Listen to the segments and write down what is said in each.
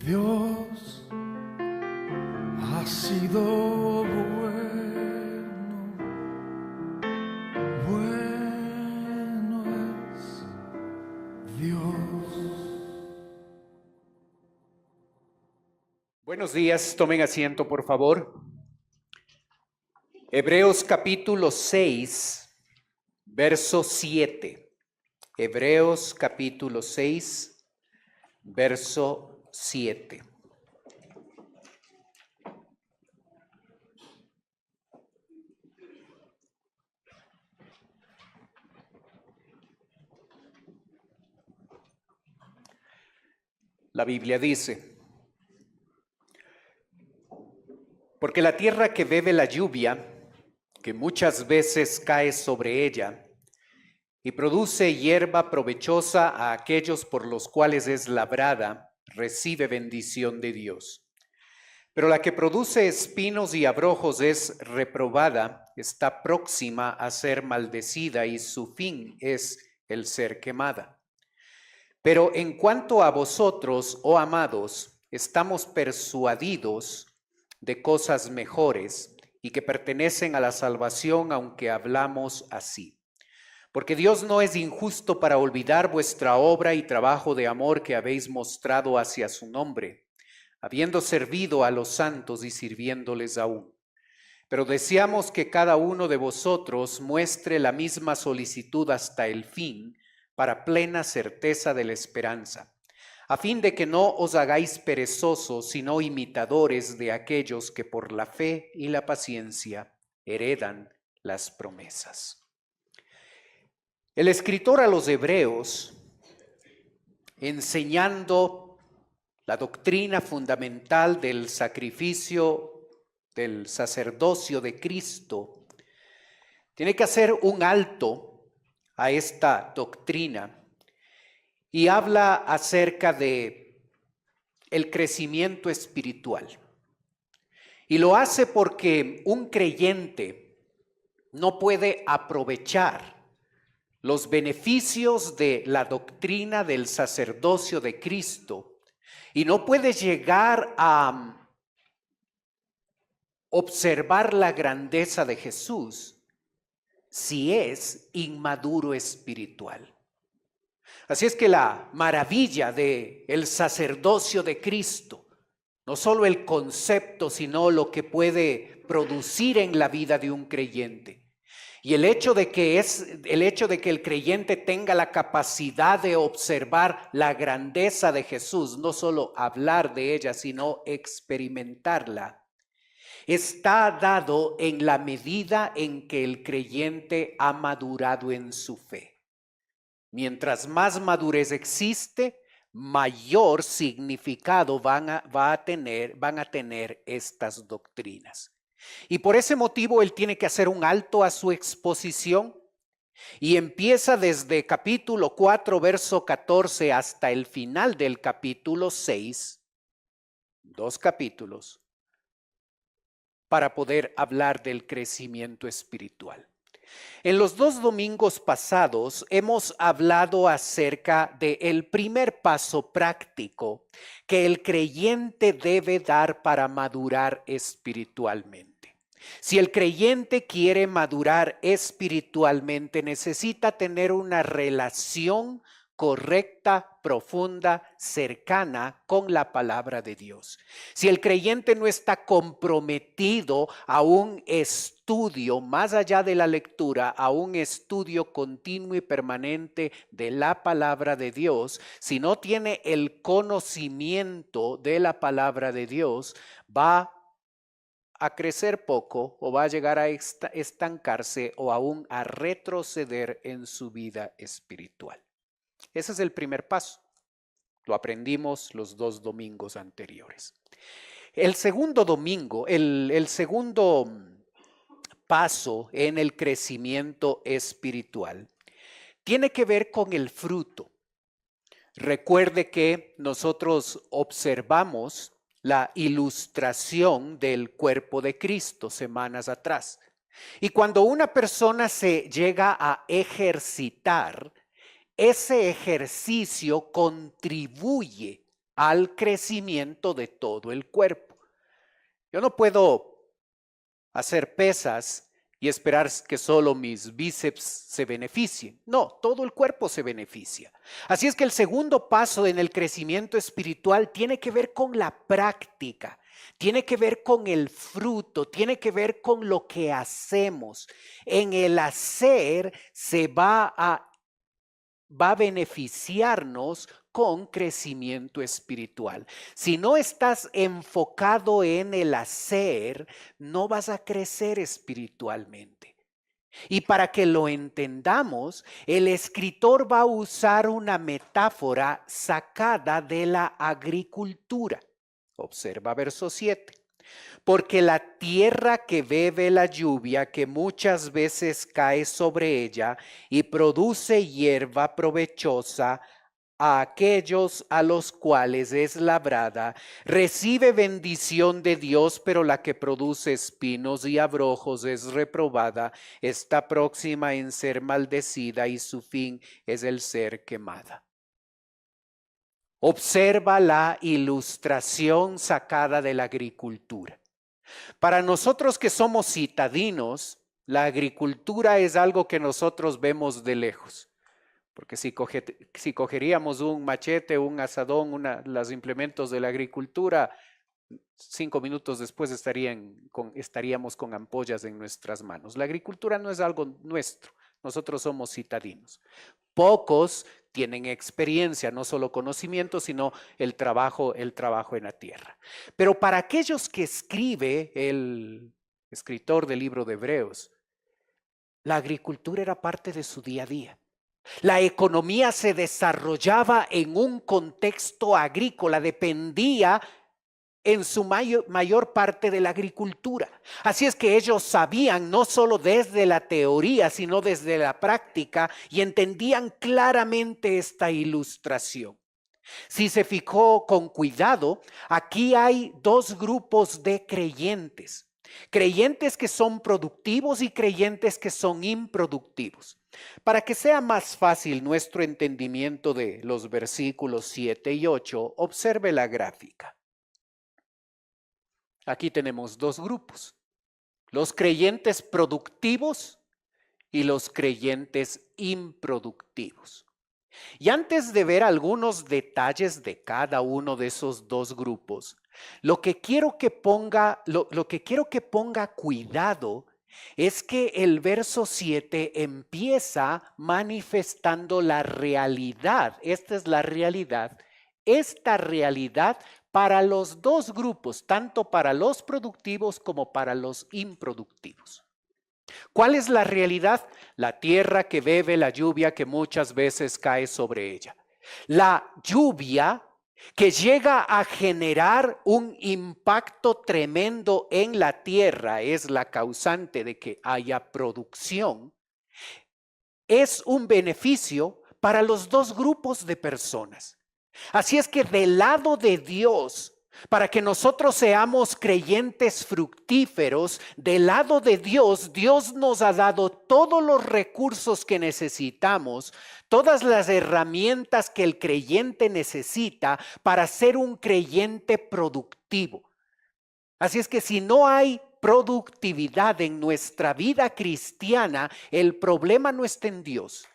Dios ha sido bueno, bueno es Dios. Buenos días, tomen asiento por favor. Hebreos capítulo 6, verso 7. Hebreos capítulo 6, verso 7. La Biblia dice: porque la tierra que bebe la lluvia, que muchas veces cae sobre ella, y produce hierba provechosa a aquellos por los cuales es labrada, recibe bendición de Dios. Pero la que produce espinos y abrojos es reprobada, está próxima a ser maldecida y su fin es el ser quemada. Pero en cuanto a vosotros, oh amados, estamos persuadidos de cosas mejores y que pertenecen a la salvación, aunque hablamos así. Porque Dios no es injusto para olvidar vuestra obra y trabajo de amor que habéis mostrado hacia su nombre, habiendo servido a los santos y sirviéndoles aún. Pero deseamos que cada uno de vosotros muestre la misma solicitud hasta el fin, para plena certeza de la esperanza, a fin de que no os hagáis perezosos, sino imitadores de aquellos que por la fe y la paciencia heredan las promesas. El escritor a los Hebreos, enseñando la doctrina fundamental del sacrificio, del sacerdocio de Cristo, tiene que hacer un alto a esta doctrina y habla acerca de el crecimiento espiritual. Y lo hace porque un creyente no puede aprovechar los beneficios de la doctrina del sacerdocio de Cristo y no puede llegar a observar la grandeza de Jesús si es inmaduro espiritual. Así es que la maravilla del sacerdocio de Cristo, no solo el concepto, sino lo que puede producir en la vida de un creyente. Y el hecho de que el creyente tenga la capacidad de observar la grandeza de Jesús, no solo hablar de ella, sino experimentarla, está dado en la medida en que el creyente ha madurado en su fe. Mientras más madurez existe, mayor significado van a tener estas doctrinas. Y por ese motivo él tiene que hacer un alto a su exposición y empieza desde capítulo 4, verso 14 hasta el final del capítulo 6, 2 capítulos, para poder hablar del crecimiento espiritual. En los 2 domingos pasados hemos hablado acerca del primer paso práctico que el creyente debe dar para madurar espiritualmente. Si el creyente quiere madurar espiritualmente, necesita tener una relación correcta, profunda, cercana con la palabra de Dios. Si el creyente no está comprometido a un estudio, más allá de la lectura, a un estudio continuo y permanente de la palabra de Dios, si no tiene el conocimiento de la palabra de Dios, va a crecer poco o va a llegar a estancarse o aún a retroceder en su vida espiritual. Ese es el primer paso. Lo aprendimos los 2 domingos anteriores. El segundo domingo, el segundo paso en el crecimiento espiritual tiene que ver con el fruto. Recuerde que nosotros observamos la ilustración del cuerpo de Cristo semanas atrás. Y cuando una persona se llega a ejercitar, ese ejercicio contribuye al crecimiento de todo el cuerpo. Yo no puedo hacer pesas y esperar que solo mis bíceps se beneficien. No, todo el cuerpo se beneficia. Así es que el segundo paso en el crecimiento espiritual tiene que ver con la práctica, tiene que ver con el fruto, tiene que ver con lo que hacemos. En el hacer se va a beneficiarnos con crecimiento espiritual. Si no estás enfocado en el hacer, no vas a crecer espiritualmente. Y para que lo entendamos, el escritor va a usar una metáfora sacada de la agricultura. Observa verso 7. Porque la tierra que bebe la lluvia que muchas veces cae sobre ella y produce hierba provechosa a aquellos a los cuales es labrada, recibe bendición de Dios, pero la que produce espinos y abrojos es reprobada, está próxima en ser maldecida y su fin es el ser quemada. Observa la ilustración sacada de la agricultura. Para nosotros que somos citadinos, la agricultura es algo que nosotros vemos de lejos. Porque si cogeríamos un machete, un asadón, los implementos de la agricultura, 5 minutos después estaríamos con ampollas en nuestras manos. La agricultura no es algo nuestro, nosotros somos citadinos. Pocos tienen experiencia, no solo conocimiento, sino el trabajo en la tierra. Pero para aquellos que escribe el escritor del libro de Hebreos, la agricultura era parte de su día a día. La economía se desarrollaba en un contexto agrícola, dependía en su mayor parte de la agricultura. Así es que ellos sabían no solo desde la teoría, sino desde la práctica y entendían claramente esta ilustración. Si se fijó con cuidado, aquí hay dos grupos de creyentes. Creyentes que son productivos y creyentes que son improductivos. Para que sea más fácil nuestro entendimiento de los versículos 7 y 8, observe la gráfica. Aquí tenemos dos grupos, los creyentes productivos y los creyentes improductivos. Y antes de ver algunos detalles de cada uno de esos dos grupos, lo que quiero que ponga cuidado es que el verso 7 empieza manifestando la realidad. Esta es la realidad. Esta realidad para los dos grupos, tanto para los productivos como para los improductivos. ¿Cuál es la realidad? La tierra que bebe la lluvia que muchas veces cae sobre ella. La lluvia que llega a generar un impacto tremendo en la tierra es la causante de que haya producción. Es un beneficio para los dos grupos de personas. Así es que del lado de Dios, para que nosotros seamos creyentes fructíferos, del lado de Dios, Dios nos ha dado todos los recursos que necesitamos, todas las herramientas que el creyente necesita para ser un creyente productivo. Así es que si no hay productividad en nuestra vida cristiana, el problema no está en Dios.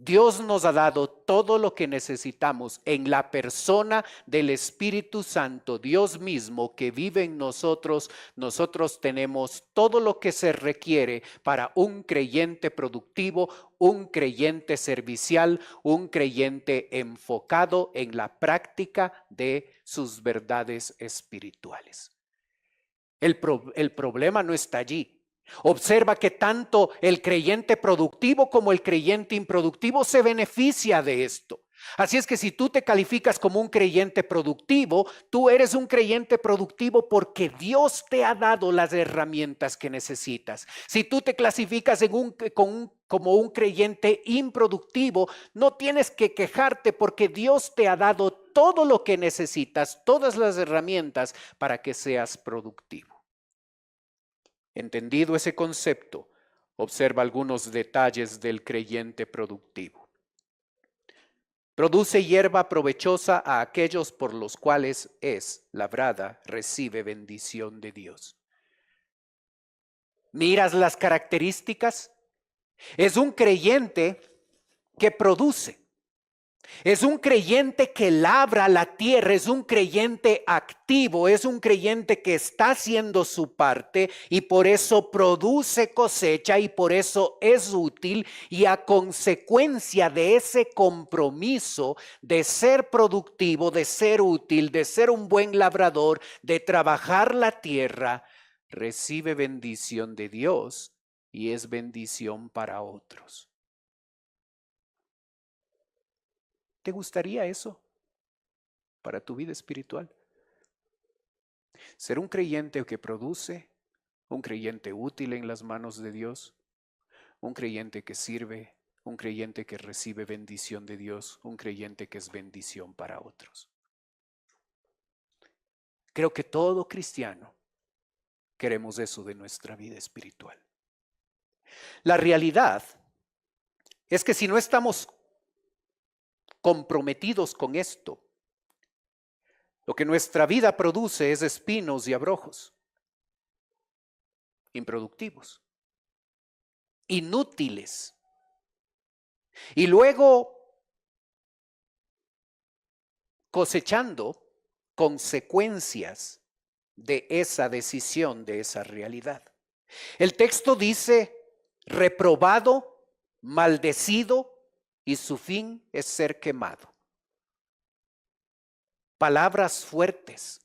Dios nos ha dado todo lo que necesitamos en la persona del Espíritu Santo, Dios mismo que vive en nosotros. Nosotros tenemos todo lo que se requiere para un creyente productivo, un creyente servicial, un creyente enfocado en la práctica de sus verdades espirituales. El problema no está allí. Observa que tanto el creyente productivo como el creyente improductivo se beneficia de esto. Así es que si tú te calificas como un creyente productivo, tú eres un creyente productivo porque Dios te ha dado las herramientas que necesitas. Si tú te clasificas como un creyente improductivo, no tienes que quejarte porque Dios te ha dado todo lo que necesitas, todas las herramientas para que seas productivo. Entendido ese concepto, observa algunos detalles del creyente productivo. Produce hierba provechosa a aquellos por los cuales es labrada, recibe bendición de Dios. ¿Miras las características? Es un creyente que produce. Es un creyente que labra la tierra, es un creyente activo, es un creyente que está haciendo su parte y por eso produce cosecha y por eso es útil, y a consecuencia de ese compromiso de ser productivo, de ser útil, de ser un buen labrador, de trabajar la tierra, recibe bendición de Dios y es bendición para otros. ¿Te gustaría eso para tu vida espiritual? Ser un creyente que produce, un creyente útil en las manos de Dios, un creyente que sirve, un creyente que recibe bendición de Dios, un creyente que es bendición para otros. Creo que todo cristiano queremos eso de nuestra vida espiritual. La realidad es que si no estamos comprometidos con esto, lo que nuestra vida produce es espinos y abrojos, improductivos, inútiles. Y luego cosechando consecuencias de esa decisión, de esa realidad. El texto dice, reprobado, maldecido, y su fin es ser quemado. Palabras fuertes.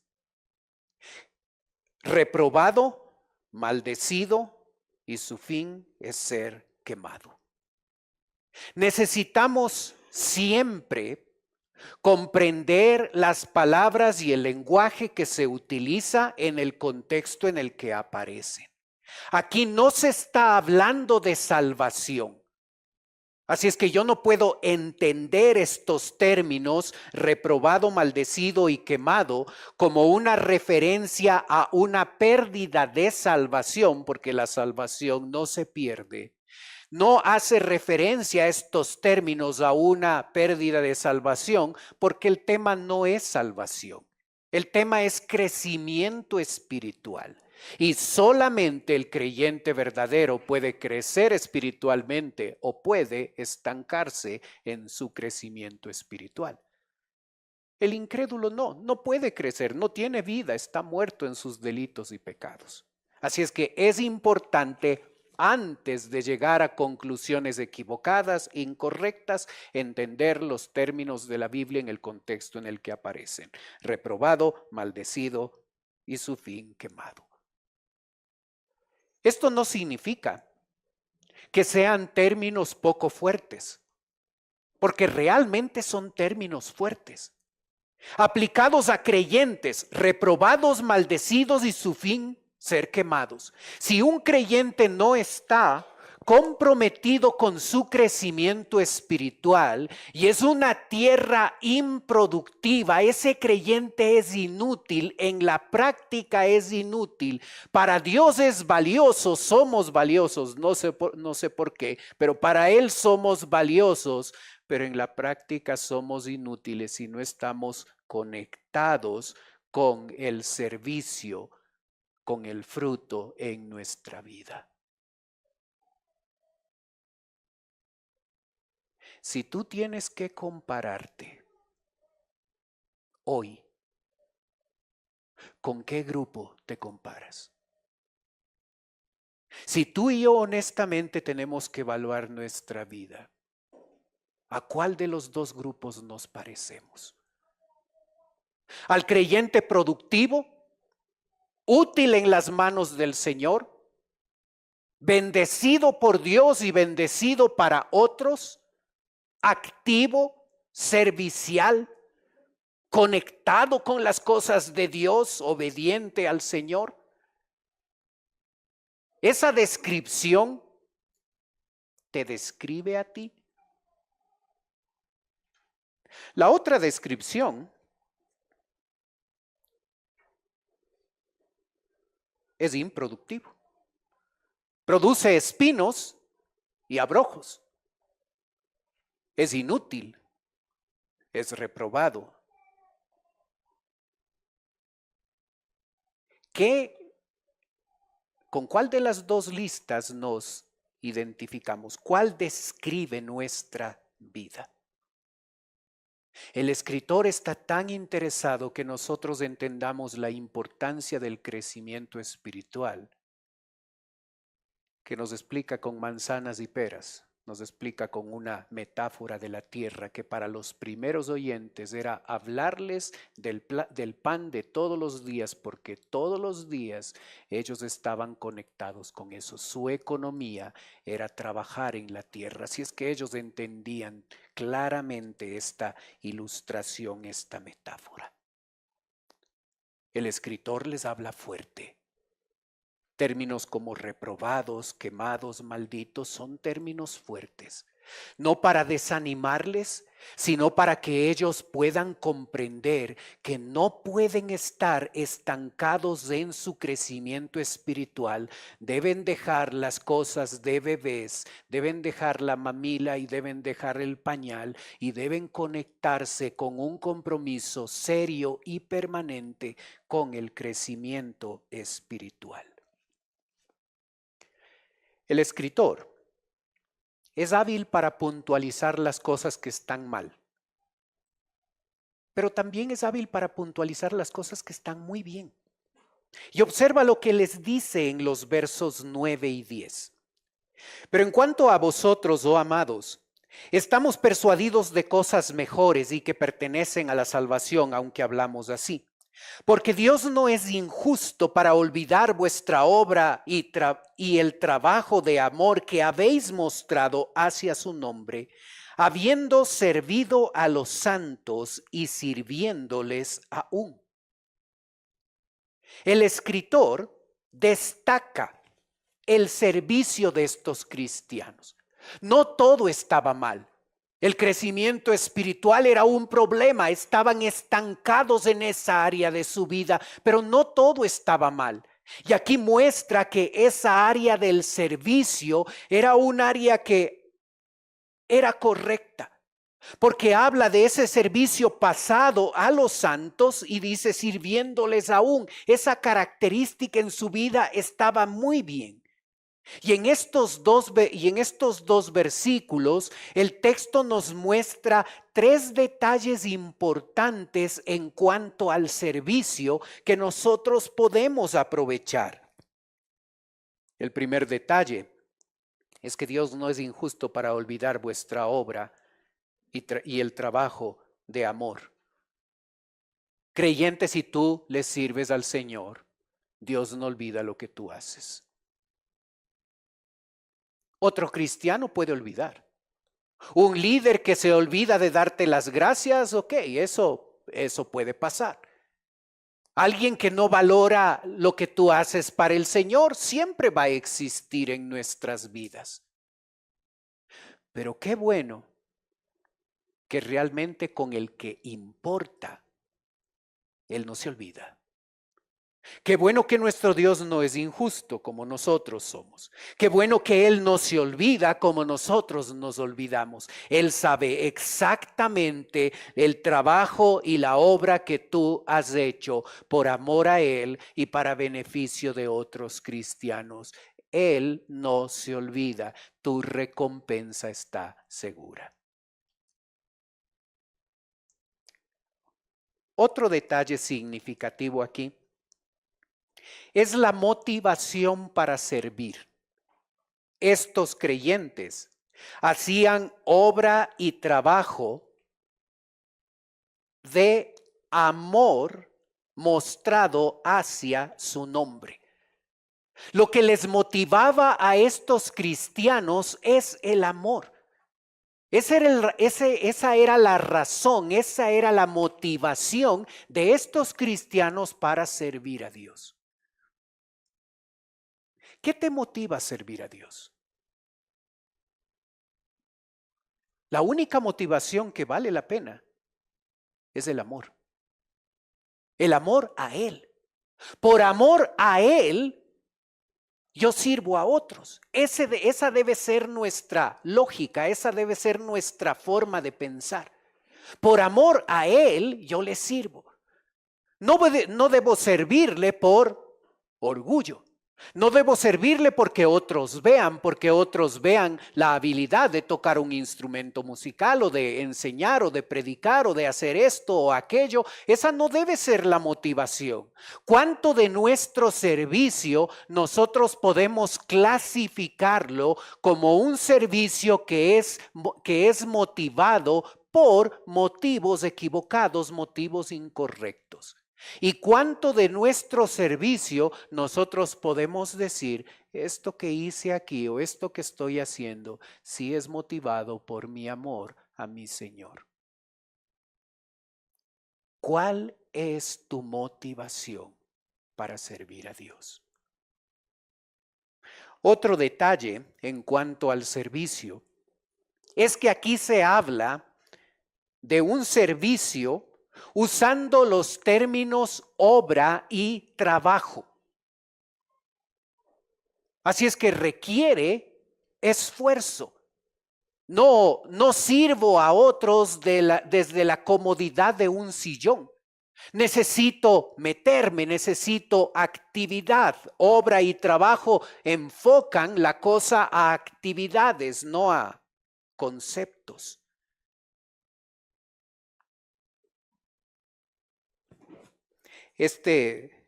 Reprobado, maldecido, y su fin es ser quemado. Necesitamos siempre comprender las palabras y el lenguaje que se utiliza en el contexto en el que aparecen. Aquí no se está hablando de salvación. Así es que yo no puedo entender estos términos, reprobado, maldecido y quemado, como una referencia a una pérdida de salvación, porque la salvación no se pierde. No hace referencia a estos términos a una pérdida de salvación, porque el tema no es salvación. El tema es crecimiento espiritual. Y solamente el creyente verdadero puede crecer espiritualmente o puede estancarse en su crecimiento espiritual. El incrédulo no puede crecer, no tiene vida, está muerto en sus delitos y pecados. Así es que es importante, antes de llegar a conclusiones equivocadas, incorrectas, entender los términos de la Biblia en el contexto en el que aparecen. Reprobado, maldecido y su fin quemado. Esto no significa que sean términos poco fuertes, porque realmente son términos fuertes. Aplicados a creyentes, reprobados, maldecidos y su fin ser quemados. Si un creyente no está comprometido con su crecimiento espiritual y es una tierra improductiva, ese creyente es inútil, en la práctica es inútil. Para Dios es valioso, somos valiosos, no sé por qué, pero para Él somos valiosos, pero en la práctica somos inútiles si no estamos conectados con el servicio, con el fruto en nuestra vida. Si tú tienes que compararte hoy, ¿con qué grupo te comparas? Si tú y yo honestamente tenemos que evaluar nuestra vida, ¿a cuál de los dos grupos nos parecemos? ¿Al creyente productivo, útil en las manos del Señor, bendecido por Dios y bendecido para otros, activo, servicial, conectado con las cosas de Dios, obediente al Señor? Esa descripción te describe a ti. La otra descripción es improductivo. Produce espinos y abrojos. Es inútil. es reprobado. ¿Con cuál de las dos listas nos identificamos? ¿Cuál describe nuestra vida? El escritor está tan interesado que nosotros entendamos la importancia del crecimiento espiritual, que nos explica con manzanas y peras, nos explica con una metáfora de la tierra que para los primeros oyentes era hablarles del pan de todos los días, porque todos los días ellos estaban conectados con eso. Su economía era trabajar en la tierra, así es que ellos entendían claramente esta ilustración, esta metáfora. El escritor les habla fuerte. Términos como reprobados, quemados, malditos son términos fuertes, no para desanimarles, sino para que ellos puedan comprender que no pueden estar estancados en su crecimiento espiritual. Deben dejar las cosas de bebés, deben dejar la mamila y deben dejar el pañal y deben conectarse con un compromiso serio y permanente con el crecimiento espiritual. El escritor es hábil para puntualizar las cosas que están mal, pero también es hábil para puntualizar las cosas que están muy bien. Y observa lo que les dice en los versos 9 y 10. Pero en cuanto a vosotros, oh amados, estamos persuadidos de cosas mejores y que pertenecen a la salvación, aunque hablamos así. Porque Dios no es injusto para olvidar vuestra obra y el trabajo de amor que habéis mostrado hacia su nombre, habiendo servido a los santos y sirviéndoles aún. El escritor destaca el servicio de estos cristianos. No todo estaba mal. El crecimiento espiritual era un problema, estaban estancados en esa área de su vida, pero no todo estaba mal. Y aquí muestra que esa área del servicio era un área que era correcta, porque habla de ese servicio pasado a los santos y dice sirviéndoles aún. Esa característica en su vida estaba muy bien. Y en estos dos versículos, el texto nos muestra 3 detalles importantes en cuanto al servicio que nosotros podemos aprovechar. El primer detalle es que Dios no es injusto para olvidar vuestra obra y el trabajo de amor. Creyente, si tú le sirves al Señor, Dios no olvida lo que tú haces. Otro cristiano puede olvidar. Un líder que se olvida de darte las gracias, ok, eso puede pasar. Alguien que no valora lo que tú haces para el Señor siempre va a existir en nuestras vidas. Pero qué bueno que realmente con el que importa, Él no se olvida. Qué bueno que nuestro Dios no es injusto como nosotros somos. Qué bueno que Él no se olvida como nosotros nos olvidamos. Él sabe exactamente el trabajo y la obra que tú has hecho por amor a Él y para beneficio de otros cristianos. Él no se olvida. Tu recompensa está segura. Otro detalle significativo aquí es la motivación para servir. Estos creyentes hacían obra y trabajo de amor mostrado hacia su nombre. Lo que les motivaba a estos cristianos es el amor. Esa era la razón, esa era la motivación de estos cristianos para servir a Dios. ¿Qué te motiva a servir a Dios? La única motivación que vale la pena es el amor. El amor a Él. Por amor a Él, yo sirvo a otros. Esa debe ser nuestra lógica, esa debe ser nuestra forma de pensar. Por amor a Él, yo le sirvo. No debo servirle por orgullo. No debo servirle porque otros vean la habilidad de tocar un instrumento musical o de enseñar o de predicar o de hacer esto o aquello. Esa no debe ser la motivación. ¿Cuánto de nuestro servicio nosotros podemos clasificarlo como un servicio que es motivado por motivos equivocados, motivos incorrectos? ¿Y cuánto de nuestro servicio nosotros podemos decir, esto que hice aquí o esto que estoy haciendo, sí es motivado por mi amor a mi Señor? ¿Cuál es tu motivación para servir a Dios? Otro detalle en cuanto al servicio es que aquí se habla de un servicio usando los términos obra y trabajo. Así es que requiere esfuerzo. No sirvo a otros desde la comodidad de un sillón. Necesito meterme, necesito actividad. Obra y trabajo enfocan la cosa a actividades, no a conceptos. Este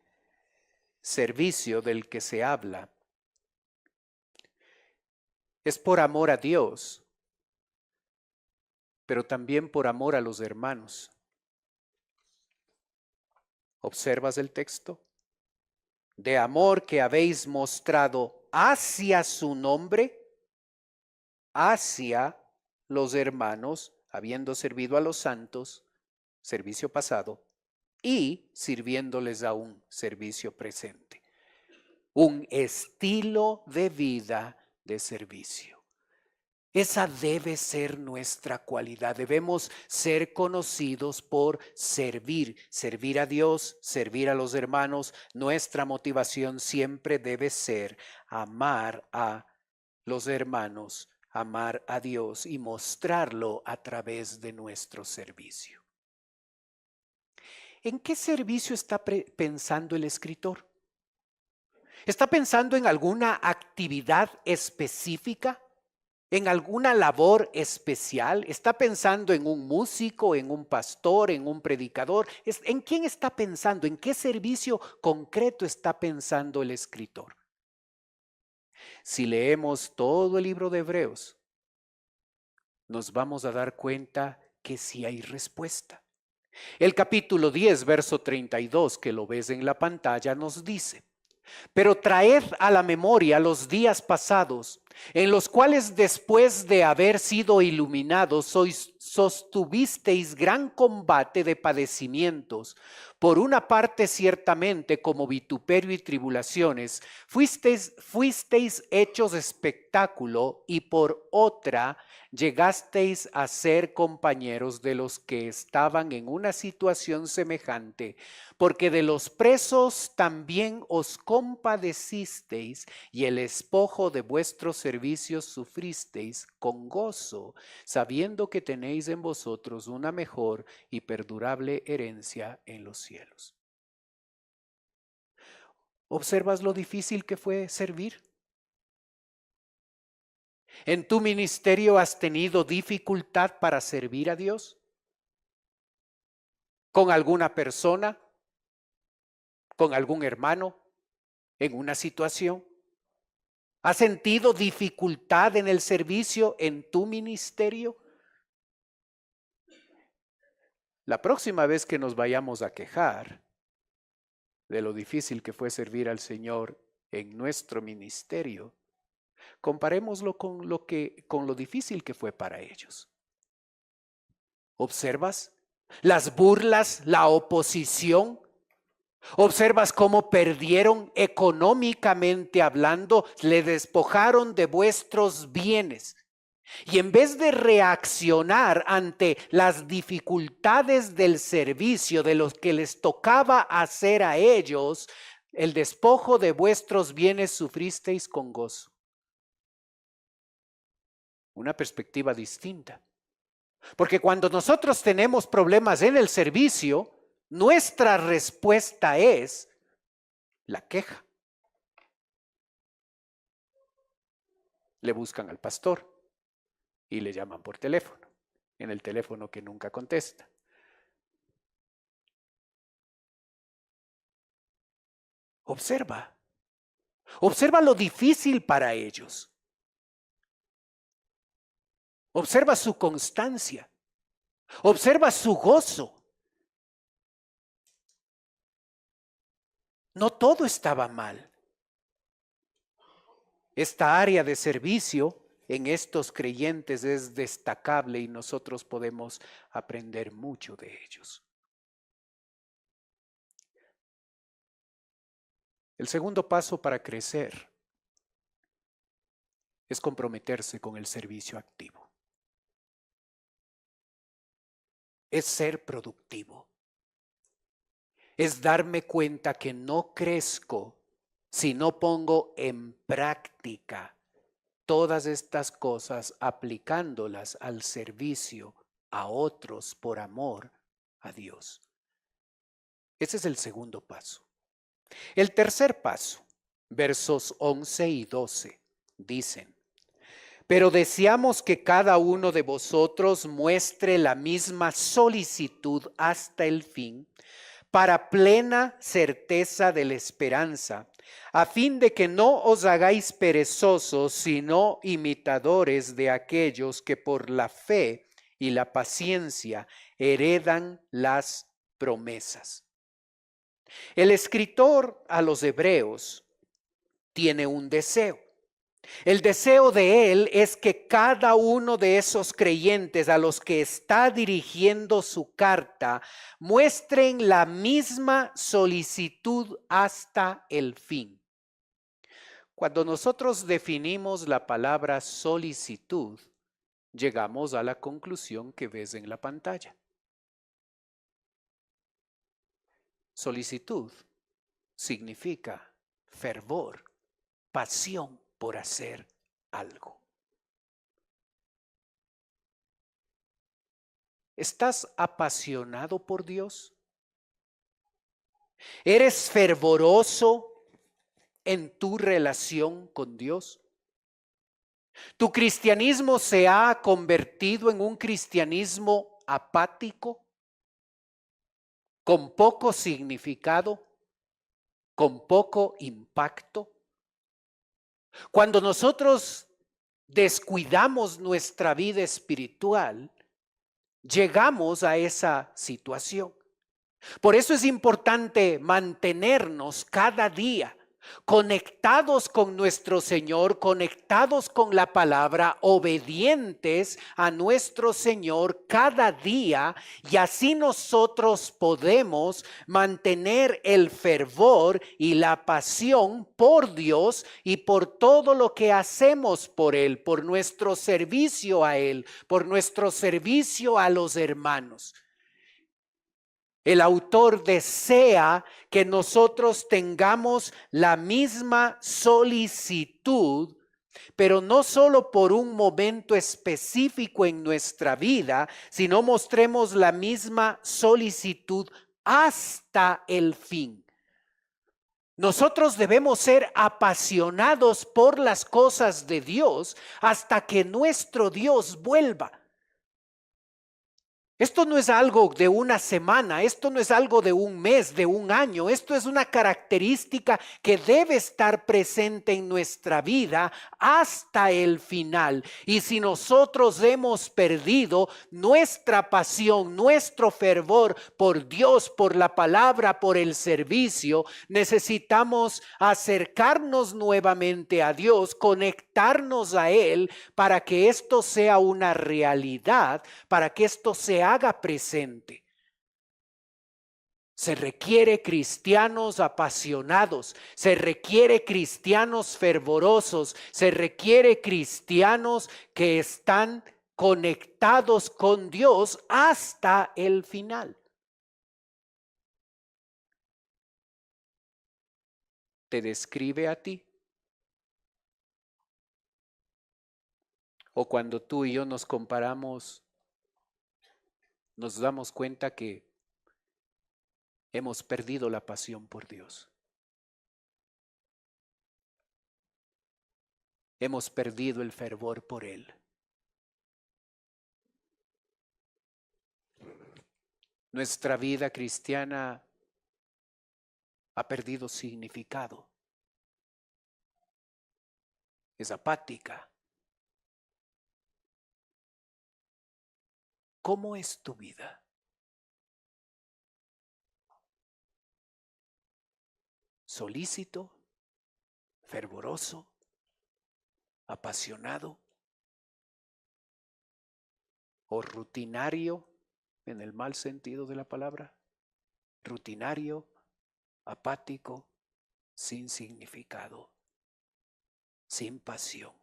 servicio del que se habla es por amor a Dios, pero también por amor a los hermanos. ¿Observas el texto? De amor que habéis mostrado hacia su nombre, hacia los hermanos, habiendo servido a los santos, servicio pasado, y sirviéndoles aún, servicio presente. Un estilo de vida de servicio. Esa debe ser nuestra cualidad. Debemos ser conocidos por servir a Dios, servir a los hermanos. Nuestra motivación siempre debe ser amar a los hermanos, amar a Dios y mostrarlo a través de nuestro servicio. ¿En qué servicio está pensando el escritor? ¿Está pensando en alguna actividad específica? ¿En alguna labor especial? ¿Está pensando en un músico, en un pastor, en un predicador? ¿En quién está pensando? ¿En qué servicio concreto está pensando el escritor? Si leemos todo el libro de Hebreos, nos vamos a dar cuenta que sí hay respuesta. El capítulo 10, verso 32, que lo ves en la pantalla, nos dice: pero traed a la memoria los días pasados, en los cuales después de haber sido iluminados, sostuvisteis gran combate de padecimientos. Por una parte, ciertamente, como vituperio y tribulaciones, fuisteis hechos espectáculo, y por otra, llegasteis a ser compañeros de los que estaban en una situación semejante, porque de los presos también os compadecisteis, y el despojo de vuestros servicios sufristeis con gozo, sabiendo que tenéis en vosotros una mejor y perdurable herencia en los cielos. ¿Observas lo difícil que fue servir? ¿En tu ministerio has tenido dificultad para servir a Dios? ¿Con alguna persona? ¿Con algún hermano? ¿En una situación? ¿Has sentido dificultad en el servicio en tu ministerio? La próxima vez que nos vayamos a quejar de lo difícil que fue servir al Señor en nuestro ministerio, comparémoslo con lo difícil que fue para ellos. ¿Observas las burlas, la oposición? ¿Observas cómo perdieron económicamente hablando? Le despojaron de vuestros bienes. Y en vez de reaccionar ante las dificultades del servicio, de los que les tocaba hacer a ellos, el despojo de vuestros bienes sufristeis con gozo. Una perspectiva distinta. Porque cuando nosotros tenemos problemas en el servicio, nuestra respuesta es la queja. Le buscan al pastor y le llaman por teléfono, en el teléfono que nunca contesta. Observa lo difícil para ellos. Observa su constancia. Observa su gozo. No todo estaba mal. Esta área de servicio en estos creyentes es destacable y nosotros podemos aprender mucho de ellos. El segundo paso para crecer es comprometerse con el servicio activo. Es ser productivo. Es darme cuenta que no crezco si no pongo en práctica todas estas cosas aplicándolas al servicio a otros por amor a Dios. Ese es el segundo paso. El tercer paso, versos 11 y 12, dicen: pero deseamos que cada uno de vosotros muestre la misma solicitud hasta el fin, para plena certeza de la esperanza, a fin de que no os hagáis perezosos, sino imitadores de aquellos que por la fe y la paciencia heredan las promesas. El escritor a los Hebreos tiene un deseo. El deseo de él es que cada uno de esos creyentes a los que está dirigiendo su carta muestren la misma solicitud hasta el fin. Cuando nosotros definimos la palabra solicitud, llegamos a la conclusión que ves en la pantalla. Solicitud significa fervor, pasión por hacer algo. ¿Estás apasionado por Dios? ¿Eres fervoroso en tu relación con Dios? ¿Tu cristianismo se ha convertido en un cristianismo apático, con poco significado, con poco impacto? Cuando nosotros descuidamos nuestra vida espiritual, llegamos a esa situación. Por eso es importante mantenernos cada día conectados con nuestro Señor, conectados con la palabra, obedientes a nuestro Señor cada día, y así nosotros podemos mantener el fervor y la pasión por Dios y por todo lo que hacemos por Él, por nuestro servicio a Él, por nuestro servicio a los hermanos. El autor desea que nosotros tengamos la misma solicitud, pero no solo por un momento específico en nuestra vida, sino mostremos la misma solicitud hasta el fin. Nosotros debemos ser apasionados por las cosas de Dios hasta que nuestro Dios vuelva. Esto no es algo de una semana, esto no es algo de un mes, de un año. Esto es una característica que debe estar presente en nuestra vida hasta el final. Y si nosotros hemos perdido nuestra pasión, nuestro fervor por Dios, por la palabra, por el servicio, necesitamos acercarnos nuevamente a Dios, conectarnos a Él para que esto sea una realidad, para que esto se haga presente. Se requiere cristianos apasionados, se requiere cristianos fervorosos, se requiere cristianos que están conectados con Dios hasta el final. ¿Te describe a ti? O cuando tú y yo nos comparamos, nos damos cuenta que hemos perdido la pasión por Dios. Hemos perdido el fervor por Él. Nuestra vida cristiana ha perdido significado. Es apática. ¿Cómo es tu vida? ¿Solícito? ¿Fervoroso? ¿Apasionado? ¿O rutinario en el mal sentido de la palabra? Rutinario, apático, sin significado, sin pasión.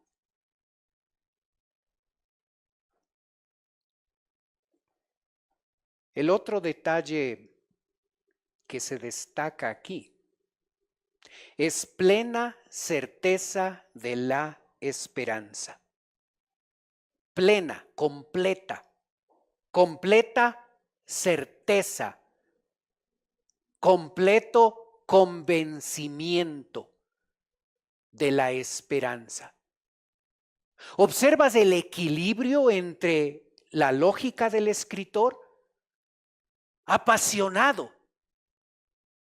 El otro detalle que se destaca aquí es plena certeza de la esperanza. Plena, completa certeza, completo convencimiento de la esperanza. ¿Observas el equilibrio entre la lógica del escritor? Apasionado,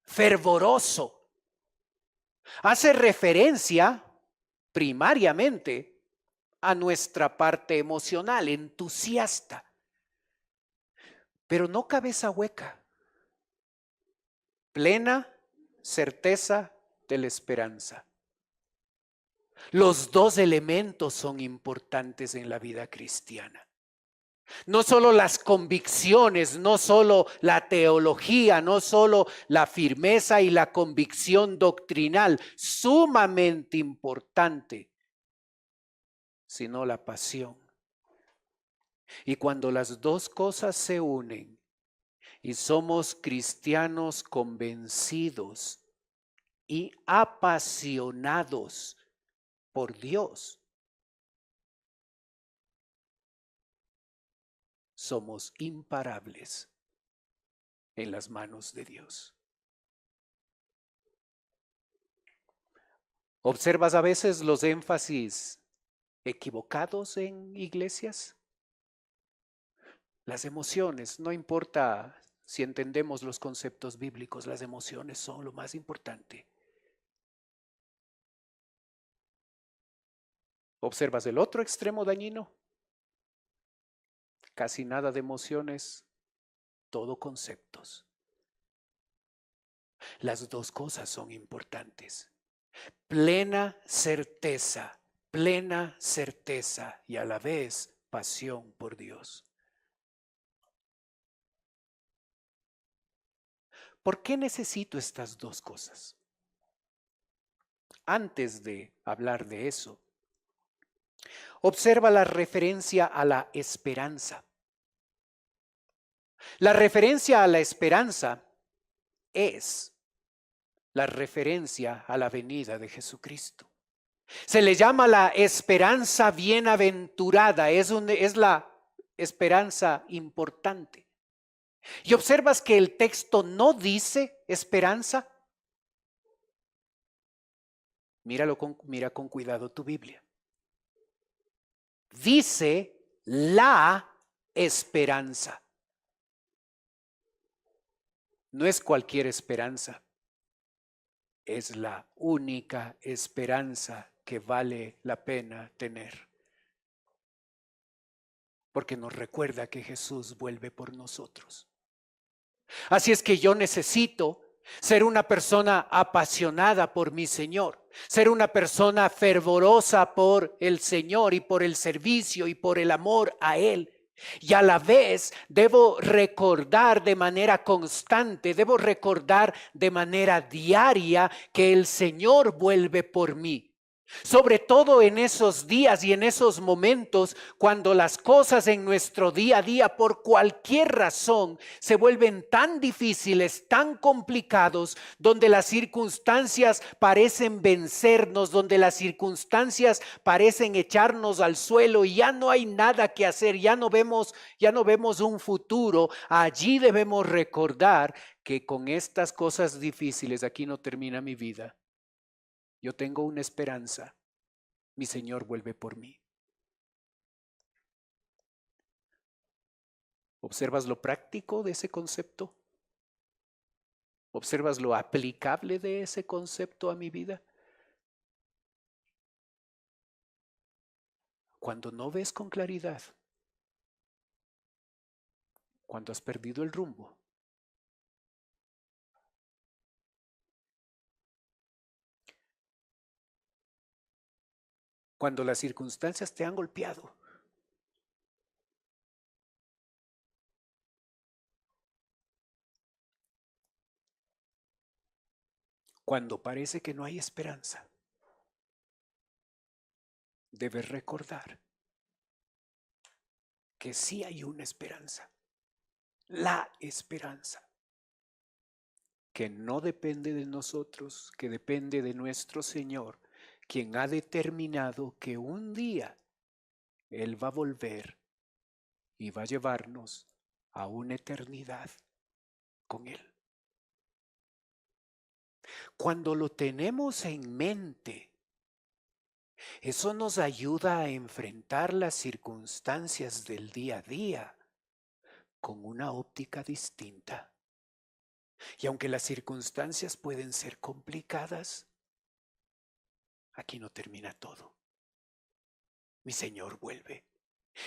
fervoroso. Hace referencia primariamente a nuestra parte emocional, entusiasta. Pero no cabeza hueca. Plena certeza de la esperanza. Los dos elementos son importantes en la vida cristiana. No solo las convicciones, no solo la teología, no solo la firmeza y la convicción doctrinal, sumamente importante, sino la pasión. Y cuando las dos cosas se unen y somos cristianos convencidos y apasionados por Dios, somos imparables en las manos de Dios. ¿Observas a veces los énfasis equivocados en iglesias? Las emociones, no importa si entendemos los conceptos bíblicos, las emociones son lo más importante. ¿Observas el otro extremo dañino? Casi nada de emociones, todo conceptos. Las dos cosas son importantes. Plena certeza y a la vez pasión por Dios. ¿Por qué necesito estas dos cosas? Antes de hablar de eso, observa la referencia a la esperanza. La referencia a la esperanza es la referencia a la venida de Jesucristo. Se le llama la esperanza bienaventurada, es la esperanza importante. Y observas que el texto no dice esperanza. Mira con cuidado tu Biblia. Dice la esperanza. No es cualquier esperanza. Es la única esperanza que vale la pena tener. Porque nos recuerda que Jesús vuelve por nosotros. Así es que yo necesito ser una persona apasionada por mi Señor, ser una persona fervorosa por el Señor y por el servicio y por el amor a Él. Y a la vez debo recordar de manera constante, debo recordar de manera diaria que el Señor vuelve por mí. Sobre todo en esos días y en esos momentos cuando las cosas en nuestro día a día por cualquier razón se vuelven tan difíciles, tan complicados, donde las circunstancias parecen vencernos, donde las circunstancias parecen echarnos al suelo y ya no hay nada que hacer, ya no vemos un futuro. Allí debemos recordar que con estas cosas difíciles aquí no termina mi vida. Yo tengo una esperanza. Mi Señor vuelve por mí. ¿Observas lo práctico de ese concepto? ¿Observas lo aplicable de ese concepto a mi vida? Cuando no ves con claridad, cuando has perdido el rumbo, cuando las circunstancias te han golpeado, cuando parece que no hay esperanza, debes recordar que sí hay una esperanza, la esperanza, que no depende de nosotros, que depende de nuestro Señor, quien ha determinado que un día Él va a volver y va a llevarnos a una eternidad con Él. Cuando lo tenemos en mente, eso nos ayuda a enfrentar las circunstancias del día a día con una óptica distinta. Y aunque las circunstancias pueden ser complicadas, aquí no termina todo. Mi Señor vuelve.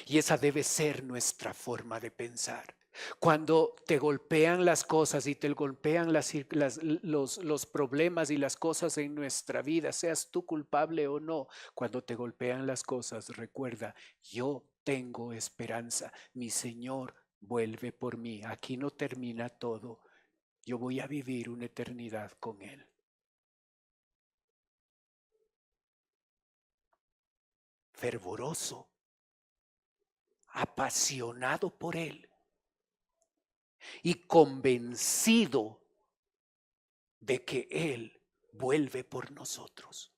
Y esa debe ser nuestra forma de pensar. Cuando te golpean las cosas y te golpean los problemas y las cosas en nuestra vida, seas tú culpable o no, cuando te golpean las cosas, recuerda, yo tengo esperanza. Mi Señor vuelve por mí. Aquí no termina todo. Yo voy a vivir una eternidad con Él. Fervoroso, apasionado por Él y convencido de que Él vuelve por nosotros.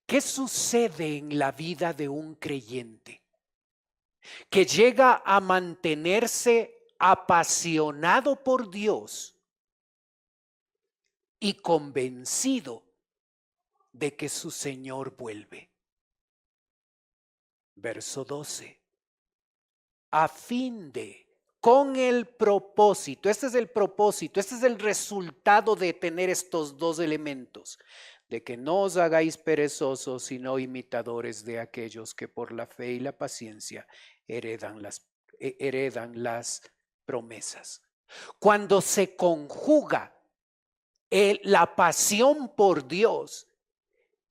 ¿Qué sucede en la vida de un creyente que llega a mantenerse apasionado por Dios y convencido de que su Señor vuelve? Verso 12. A fin de, con el propósito, este es el propósito, este es el resultado de tener estos dos elementos, de que no os hagáis perezosos, sino imitadores de aquellos que por la fe y la paciencia heredan las promesas. Cuando se conjuga la pasión por Dios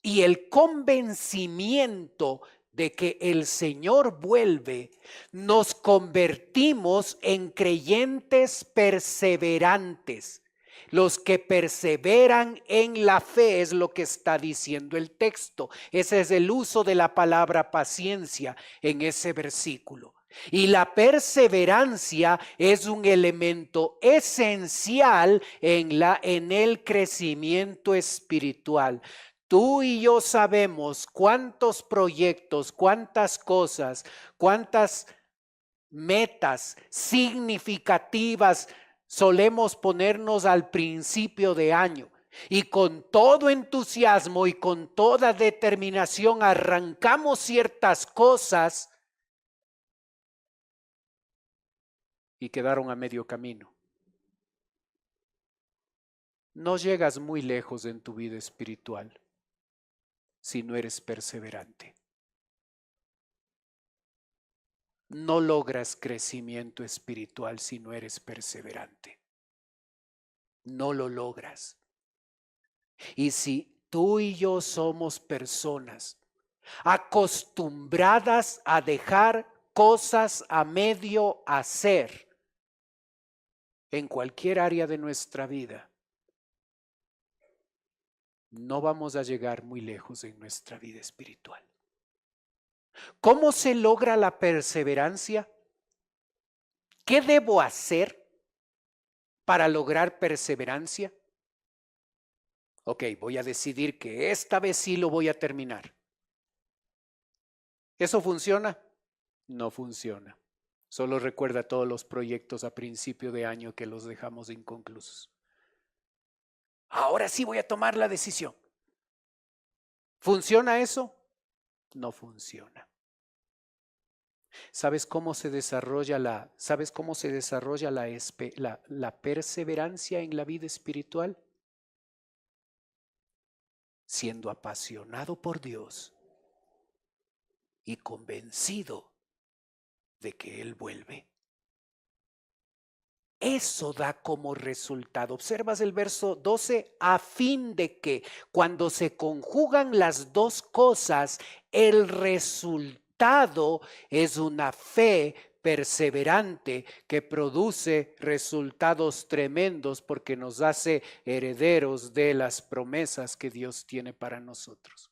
y el convencimiento de que el Señor vuelve, nos convertimos en creyentes perseverantes. Los que perseveran en la fe es lo que está diciendo el texto. Ese es el uso de la palabra paciencia en ese versículo. Y la perseverancia es un elemento esencial en el crecimiento espiritual. Tú y yo sabemos cuántos proyectos, cuántas cosas, cuántas metas significativas solemos ponernos al principio de año. Y con todo entusiasmo y con toda determinación arrancamos ciertas cosas y quedaron a medio camino. No llegas muy lejos en tu vida espiritual si no eres perseverante. No logras crecimiento espiritual si no eres perseverante. No lo logras. Y si tú y yo somos personas acostumbradas a dejar cosas a medio hacer en cualquier área de nuestra vida, no vamos a llegar muy lejos en nuestra vida espiritual. ¿Cómo se logra la perseverancia? ¿Qué debo hacer para lograr perseverancia? Ok, voy a decidir que esta vez sí lo voy a terminar. ¿Eso funciona? No funciona. Solo recuerda todos los proyectos a principio de año que los dejamos inconclusos. Ahora sí voy a tomar la decisión. ¿Funciona eso? No funciona. ¿Sabes cómo se desarrolla la perseverancia en la vida espiritual? Siendo apasionado por Dios y convencido de que Él vuelve. Eso da como resultado. Observas el verso 12, a fin de que cuando se conjugan las dos cosas, el resultado es una fe perseverante que produce resultados tremendos porque nos hace herederos de las promesas que Dios tiene para nosotros.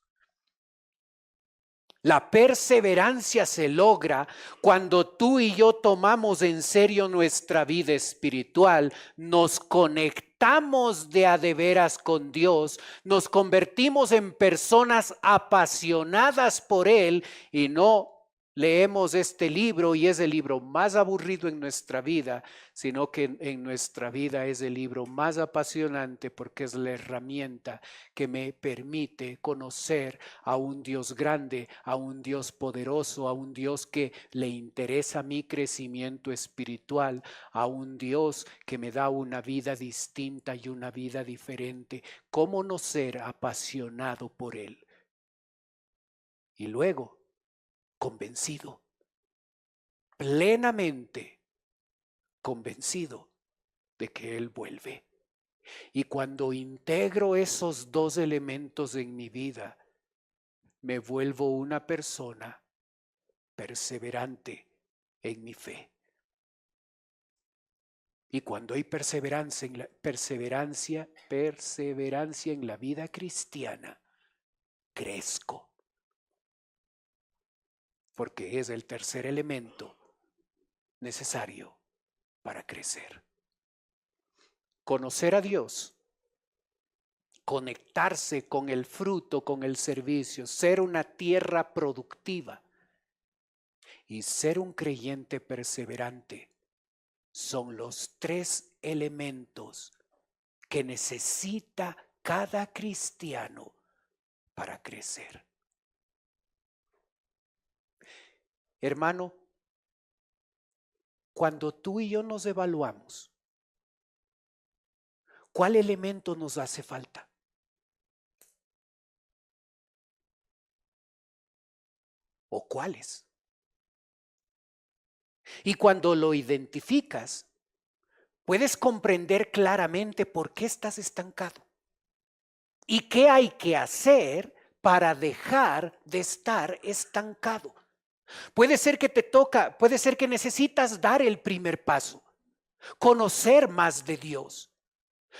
La perseverancia se logra cuando tú y yo tomamos en serio nuestra vida espiritual, nos conectamos de veras con Dios, nos convertimos en personas apasionadas por Él y no leemos este libro y es el libro más aburrido en nuestra vida, sino que en nuestra vida es el libro más apasionante porque es la herramienta que me permite conocer a un Dios grande, a un Dios poderoso, a un Dios que le interesa mi crecimiento espiritual, a un Dios que me da una vida distinta y una vida diferente. ¿Cómo no ser apasionado por Él? Y luego, convencido, plenamente convencido de que Él vuelve. Y cuando integro esos dos elementos en mi vida, me vuelvo una persona perseverante en mi fe. Y cuando hay perseverancia en la vida cristiana, crezco. Porque es el tercer elemento necesario para crecer. Conocer a Dios, conectarse con el fruto, con el servicio, ser una tierra productiva y ser un creyente perseverante son los tres elementos que necesita cada cristiano para crecer. Hermano, cuando tú y yo nos evaluamos, ¿cuál elemento nos hace falta? ¿O cuáles? Y cuando lo identificas, puedes comprender claramente por qué estás estancado y qué hay que hacer para dejar de estar estancado. Puede ser que necesitas dar el primer paso, conocer más de Dios.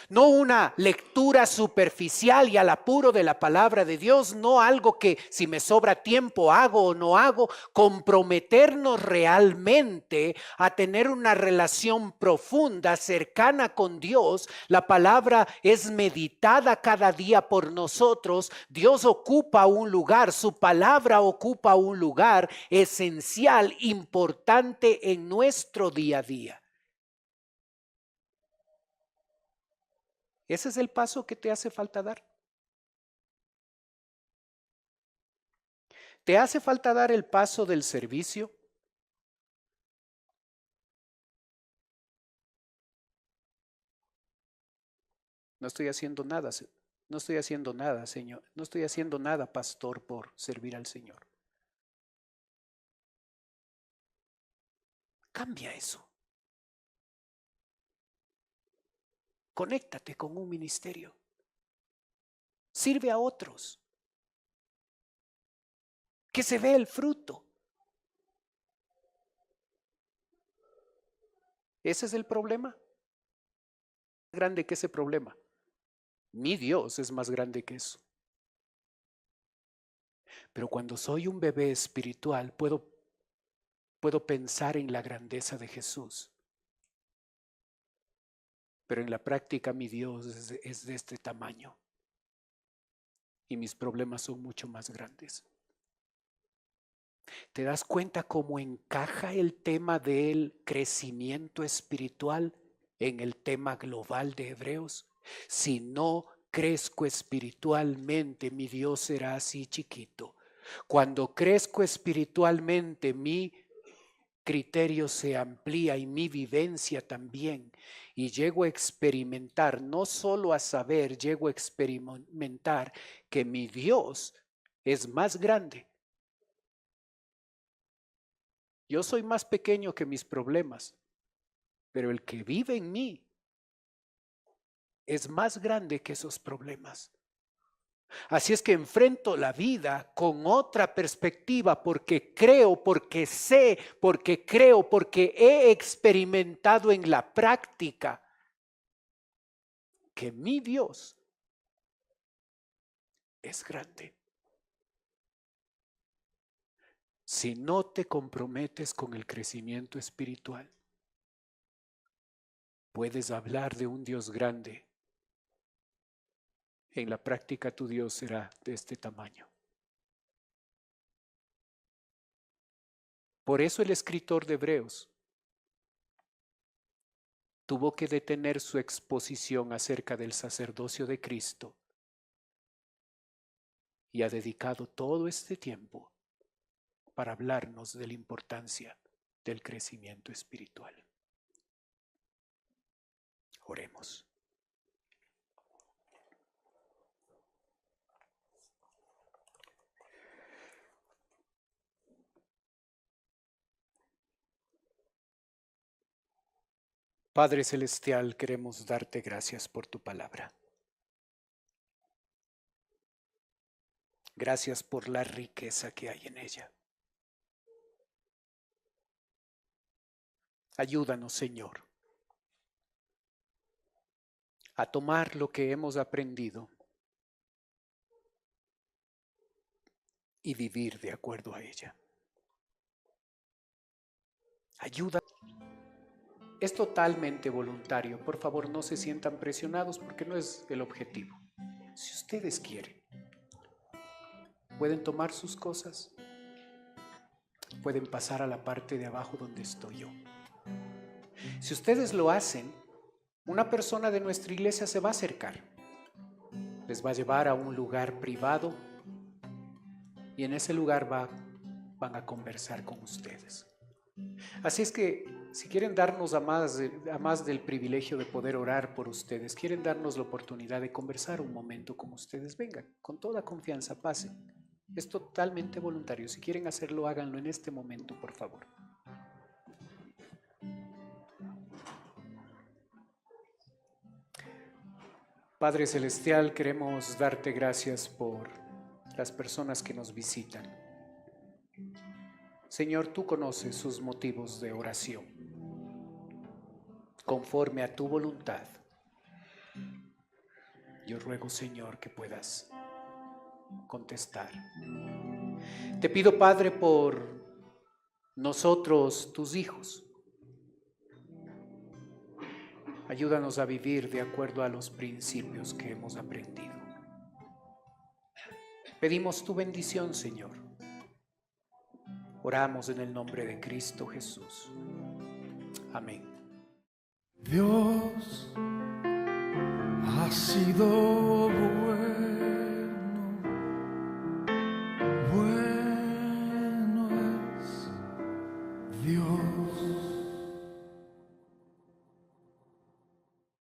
No una lectura superficial y al apuro de la palabra de Dios, no algo que si me sobra tiempo hago o no hago, comprometernos realmente a tener una relación profunda, cercana con Dios. La palabra es meditada cada día por nosotros. Dios ocupa un lugar, su palabra ocupa un lugar esencial, importante en nuestro día a día. Ese es el paso que te hace falta dar. ¿Te hace falta dar el paso del servicio? No estoy haciendo nada, no estoy haciendo nada, Señor. No estoy haciendo nada, pastor, por servir al Señor. Cambia eso. Conéctate con un ministerio. Sirve a otros. Que se vea el fruto. ¿Ese es el problema? Grande que ese problema. Mi Dios es más grande que eso. Pero cuando soy un bebé espiritual, puedo pensar en la grandeza de Jesús. Pero en la práctica mi Dios es de este tamaño. Y mis problemas son mucho más grandes. ¿Te das cuenta cómo encaja el tema del crecimiento espiritual en el tema global de Hebreos? Si no crezco espiritualmente, mi Dios será así chiquito. Cuando crezco espiritualmente, mi criterio se amplía y mi vivencia también. Y llego a experimentar, no solo a saber, llego a experimentar que mi Dios es más grande. Yo soy más pequeño que mis problemas, pero el que vive en mí es más grande que esos problemas. Así es que enfrento la vida con otra perspectiva porque creo, porque sé, porque creo, porque he experimentado en la práctica que mi Dios es grande. Si no te comprometes con el crecimiento espiritual, puedes hablar de un Dios grande. En la práctica tu Dios será de este tamaño. Por eso el escritor de Hebreos tuvo que detener su exposición acerca del sacerdocio de Cristo y ha dedicado todo este tiempo para hablarnos de la importancia del crecimiento espiritual. Oremos. Padre Celestial, queremos darte gracias por tu palabra. Gracias por la riqueza que hay en ella. Ayúdanos, Señor, a tomar lo que hemos aprendido y vivir de acuerdo a ella. Ayuda. Es totalmente voluntario. Por favor, no se sientan presionados porque no es el objetivo. Si ustedes quieren, pueden tomar sus cosas, pueden pasar a la parte de abajo donde estoy yo. Si ustedes lo hacen, una persona de nuestra iglesia se va a acercar. Les va a llevar a un lugar privado y en ese lugar van a conversar con ustedes. Así es que si quieren darnos a más del privilegio de poder orar por ustedes, quieren darnos la oportunidad de conversar un momento con ustedes, vengan, con toda confianza, pasen. Es totalmente voluntario. Si quieren hacerlo, háganlo en este momento, por favor. Padre Celestial, queremos darte gracias por las personas que nos visitan. Señor, tú conoces sus motivos de oración. Conforme a tu voluntad, yo ruego, Señor, que puedas contestar. Te pido, Padre, por nosotros, tus hijos. Ayúdanos a vivir de acuerdo a los principios que hemos aprendido. Pedimos tu bendición, Señor. Oramos en el nombre de Cristo Jesús. Amén. Dios ha sido